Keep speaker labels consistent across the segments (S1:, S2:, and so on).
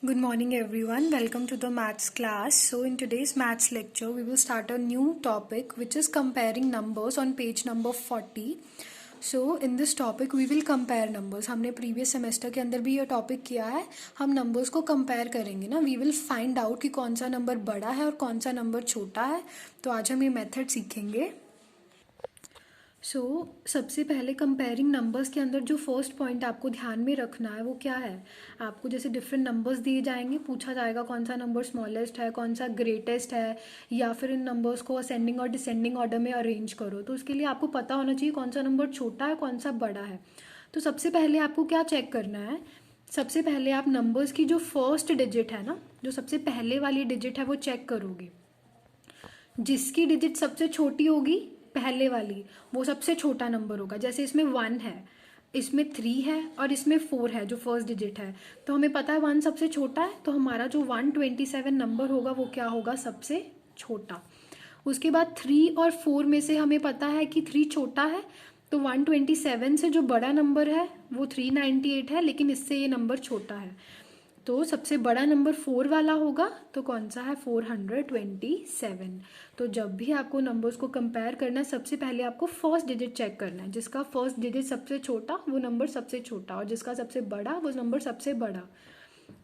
S1: Good morning everyone. Welcome to the maths class. So in today's maths lecture we will start a new topic which is comparing numbers on page number 40. So in this topic we will compare numbers. हमने previous semester के अंदर भी ये topic किया है. हम numbers को compare करेंगे ना. We will find out कि कौन सा number बड़ा है और कौन सा number छोटा है. तो आज हम ये method सीखेंगे. सबसे पहले कंपेयरिंग नंबर्स के अंदर जो फर्स्ट पॉइंट आपको ध्यान में रखना है वो क्या है. आपको जैसे डिफरेंट नंबर्स दिए जाएंगे, पूछा जाएगा कौन सा नंबर स्मॉलेस्ट है, कौन सा ग्रेटेस्ट है, या फिर इन नंबर्स को असेंडिंग और डिसेंडिंग ऑर्डर में अरेंज करो. तो उसके लिए आपको पता होना चाहिए कौन सा नंबर छोटा है, कौन सा बड़ा है. तो सबसे पहले आपको क्या चेक करना है. सबसे पहले आप नंबर्स की जो फर्स्ट डिजिट है ना, जो सबसे पहले वाली डिजिट है वो चेक करोगे. जिसकी डिजिट सबसे छोटी होगी, पहले वाली, वो सबसे छोटा नंबर होगा. जैसे इसमें 1 है, इसमें 3 है और इसमें 4 है जो फर्स्ट डिजिट है. तो हमें पता है 1 सबसे छोटा है, तो हमारा जो 127 नंबर होगा वो क्या होगा, सबसे छोटा. उसके बाद 3 और 4 में से हमें पता है कि 3 छोटा है, तो 127 से जो बड़ा नंबर है वो 398 है, लेकिन इससे ये नंबर छोटा है. तो सबसे बड़ा नंबर 4 वाला होगा, तो कौन सा है, 427. तो जब भी आपको नंबर्स को कंपेयर करना है, सबसे पहले आपको फर्स्ट डिजिट चेक करना है. जिसका फर्स्ट डिजिट सबसे छोटा वो नंबर सबसे छोटा, और जिसका सबसे बड़ा वो नंबर सबसे बड़ा.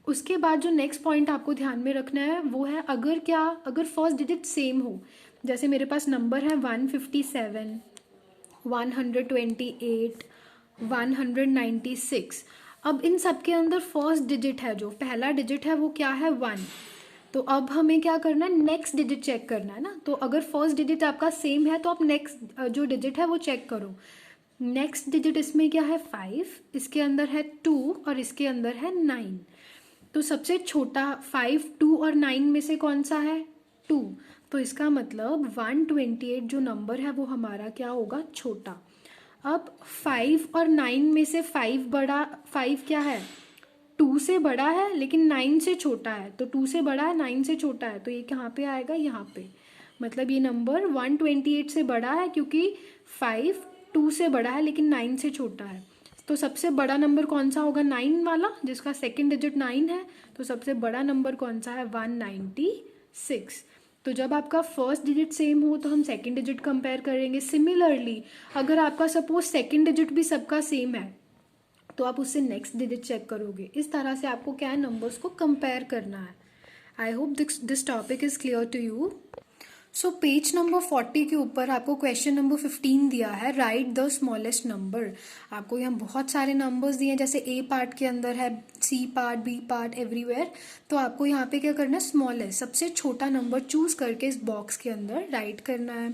S1: उसके बाद जो नेक्स्ट पॉइंट आपको ध्यान में रखना है वो है अगर फर्स्ट डिजिट सेम हो. जैसे मेरे पास नंबर है 157, 128, 196. अब इन सब के अंदर फर्स्ट डिजिट है, जो पहला डिजिट है वो क्या है, 1. तो अब हमें क्या करना है, नेक्स्ट डिजिट चेक करना है ना. तो अगर फर्स्ट डिजिट आपका सेम है तो आप नेक्स्ट जो डिजिट है वो चेक करो. नेक्स्ट डिजिट इसमें क्या है, 5, इसके अंदर है 2 और इसके अंदर है 9. तो सबसे छोटा 5, 2 और 9 में से कौन सा है, 2. तो इसका मतलब 128 जो नंबर है वो हमारा क्या होगा, छोटा. अब 5 और 9 में से 5 क्या है, 2 से बड़ा है लेकिन 9 से छोटा है. तो 2 से बड़ा है, 9 से छोटा है, तो ये कहाँ पे आएगा, यहाँ पे. मतलब ये नंबर 128 से बड़ा है क्योंकि 5 2 से बड़ा है लेकिन 9 से छोटा है. तो सबसे बड़ा नंबर कौन सा होगा, 9 वाला, जिसका सेकेंड डिजिट 9 है. तो सबसे बड़ा नंबर कौन सा है, 196. तो जब आपका फर्स्ट डिजिट सेम हो तो हम सेकंड डिजिट कंपेयर करेंगे. सिमिलरली अगर आपका सपोज सेकंड डिजिट भी सबका सेम है तो आप उससे नेक्स्ट डिजिट चेक करोगे. इस तरह से आपको क्या है, नंबर्स को कंपेयर करना है. I hope this topic is clear to you. So page number 40 के ऊपर आपको क्वेश्चन नंबर 15 दिया है, राइट द स्मॉलेस्ट नंबर. आपको यहाँ बहुत सारे नंबर्स दिए हैं, जैसे ए पार्ट के अंदर है, C part, B part, everywhere. तो आपको यहाँ पे क्या करना है, स्मॉलेस्ट सबसे छोटा नंबर चूज करके इस बॉक्स के अंदर राइट करना है.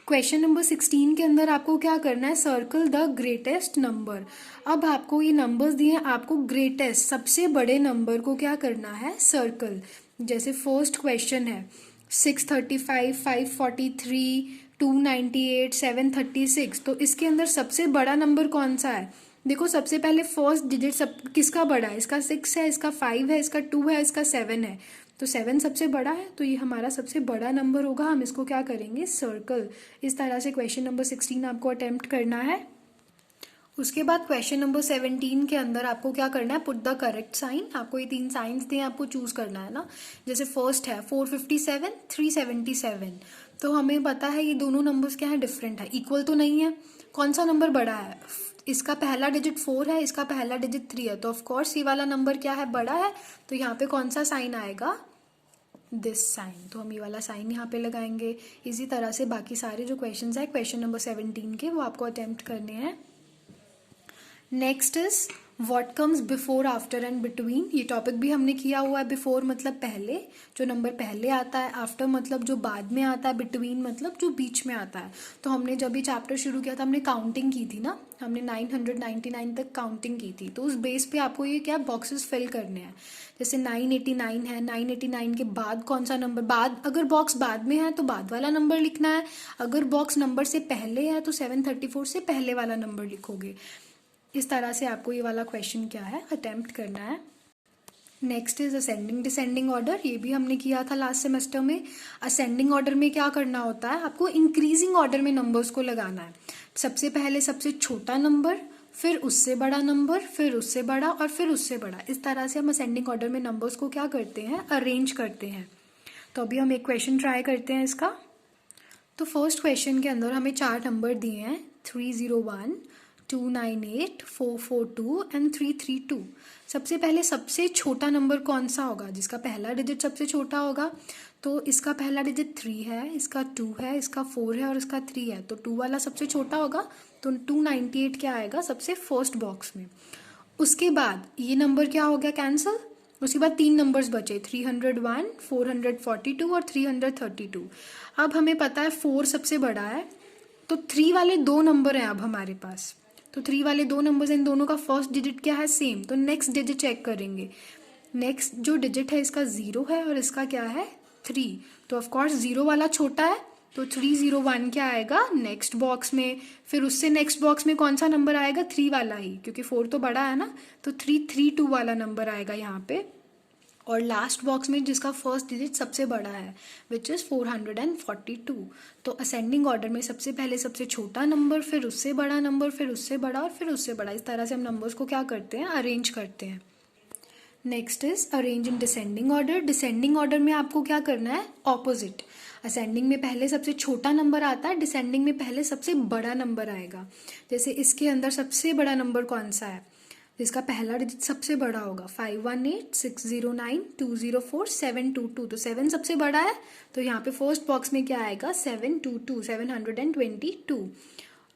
S1: क्वेश्चन नंबर 16 के अंदर आपको क्या करना है, सर्कल द ग्रेटेस्ट नंबर. अब आपको ये नंबर्स दिए हैं, आपको ग्रेटेस्ट सबसे बड़े नंबर को क्या करना है, सर्कल. जैसे फर्स्ट क्वेश्चन है 635, 543, 298, 736. तो इसके अंदर सबसे बड़ा नंबर कौन सा है. देखो सबसे पहले फर्स्ट डिजिट सब किसका बड़ा है, इसका 6 है, इसका 5 है, इसका 2 है, इसका 7 है. तो 7 सबसे बड़ा है, तो ये हमारा सबसे बड़ा नंबर होगा. हम इसको क्या करेंगे, सर्कल. इस तरह से क्वेश्चन नंबर 16 आपको अटेम्प्ट करना है. उसके बाद क्वेश्चन नंबर 17 के अंदर आपको क्या करना है, पुट द करेक्ट साइन. आपको ये 3 साइंस दें, आपको चूज करना है ना. जैसे फर्स्ट है 457, 377. तो हमें पता है ये दोनों नंबर्स क्या है, डिफरेंट है, इक्वल तो नहीं है. कौन सा नंबर बड़ा है, इसका पहला डिजिट 4 है, इसका पहला डिजिट 3 है. तो ऑफकोर्स ये वाला नंबर क्या है, बड़ा है. तो यहाँ पे कौन सा साइन आएगा, दिस साइन. तो हम ये वाला साइन यहाँ पे लगाएंगे. इसी तरह से बाकी सारे जो क्वेश्चन है क्वेश्चन नंबर 17 के, वो आपको अटेम्प्ट करने हैं. Next is what comes before, after and between. ये टॉपिक भी हमने किया हुआ है. बिफोर मतलब पहले, जो नंबर पहले आता है. आफ्टर मतलब जो बाद में आता है. बिटवीन मतलब जो बीच में आता है. तो हमने जब ये चैप्टर शुरू किया था हमने काउंटिंग की थी ना, हमने 999 तक काउंटिंग की थी. तो उस बेस पे आपको ये क्या बॉक्सेस फिल करने हैं. जैसे 989 है, 989 के बाद कौन सा नंबर, बाद अगर बॉक्स बाद में है तो बाद वाला नंबर लिखना है. अगर बॉक्स नंबर से पहले है तो 734 से पहले वाला नंबर लिखोगे. इस तरह से आपको ये वाला क्वेश्चन क्या है, अटेम्प्ट करना है. Next is ascending descending order. ये भी हमने किया था लास्ट सेमेस्टर में. असेंडिंग ऑर्डर में क्या करना होता है, आपको इंक्रीजिंग ऑर्डर में नंबर्स को लगाना है. सबसे पहले सबसे छोटा नंबर, फिर उससे बड़ा नंबर, फिर उससे बड़ा और फिर उससे बड़ा। इस तरह से हम असेंडिंग ऑर्डर में नंबर्स को क्या करते हैं, अरेंज करते हैं। तो अभी हम एक क्वेश्चन ट्राई करते हैं इसका। तो फर्स्ट क्वेश्चन के अंदर हमें 4 नंबर दिए हैं, 301, 298, 442 एंड 332। सबसे पहले सबसे छोटा नंबर कौन सा होगा, जिसका पहला डिजिट सबसे छोटा होगा। तो इसका पहला डिजिट 3 है, इसका 2 है, इसका 4 है और इसका 3 है। तो 2 वाला सबसे छोटा होगा, तो 298 क्या आएगा सबसे फर्स्ट बॉक्स में। उसके बाद ये नंबर क्या हो गया, कैंसिल। उसके बाद 3 नंबर्स बचे, 301, 442 और 332। अब हमें पता है 4 सबसे बड़ा है, तो 3 वाले 2 नंबर हैं अब हमारे पास। तो 3 वाले 2 नंबर्स, इन दोनों का फर्स्ट डिजिट क्या है, सेम। तो नेक्स्ट डिजिट चेक करेंगे। नेक्स्ट जो डिजिट है इसका 0 है और इसका क्या है 3। तो ऑफकोर्स 0 वाला छोटा है, तो 301 क्या आएगा नेक्स्ट बॉक्स में। फिर उससे नेक्स्ट बॉक्स में कौन सा नंबर आएगा, 3 वाला ही, क्योंकि 4 तो बड़ा है ना। तो 332 वाला नंबर आएगा यहाँ पे। और लास्ट बॉक्स में जिसका फर्स्ट डिजिट सबसे बड़ा है, विच इज़ 442। तो असेंडिंग ऑर्डर में सबसे पहले सबसे छोटा नंबर, फिर उससे बड़ा नंबर, फिर उससे बड़ा और फिर उससे बड़ा। इस तरह से हम नंबर्स को क्या करते हैं, अरेंज करते हैं। Next is arrange in descending order. Descending order में आपको क्या करना है, ऑपोजिट। असेंडिंग में पहले सबसे छोटा नंबर आता है, डिसेंडिंग में पहले सबसे बड़ा नंबर आएगा। जैसे इसके अंदर सबसे बड़ा नंबर कौन सा है, जिसका पहला डिजिट सबसे बड़ा होगा, 518, 609, 204, 722। तो 7 सबसे बड़ा है, तो यहाँ पे फर्स्ट बॉक्स में क्या आएगा, 722, 722।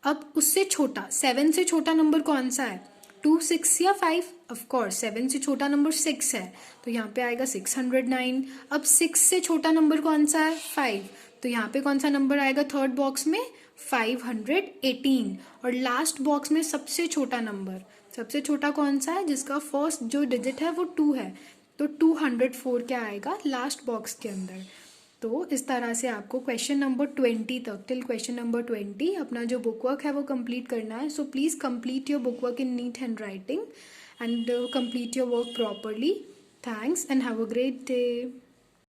S1: अब उससे छोटा, 7 से छोटा नंबर कौन सा है, 2, 6 या 5। ऑफकोर्स 7 से छोटा नंबर 6 है, तो यहाँ पे आएगा 609। अब 6 से छोटा नंबर कौन सा है, 5। तो यहाँ पे कौन सा नंबर आएगा थर्ड बॉक्स में, 518। और लास्ट बॉक्स में सबसे छोटा नंबर, सबसे छोटा कौन सा है, जिसका फर्स्ट जो डिजिट है वो 2 है। तो 204 क्या आएगा लास्ट बॉक्स के अंदर। तो इस तरह से आपको क्वेश्चन नंबर 20 तक, टिल क्वेश्चन नंबर 20 अपना जो बुक वर्क है वो कंप्लीट करना है। So please complete your book work in neat hand writing and complete your work properly. Thanks and have a great day.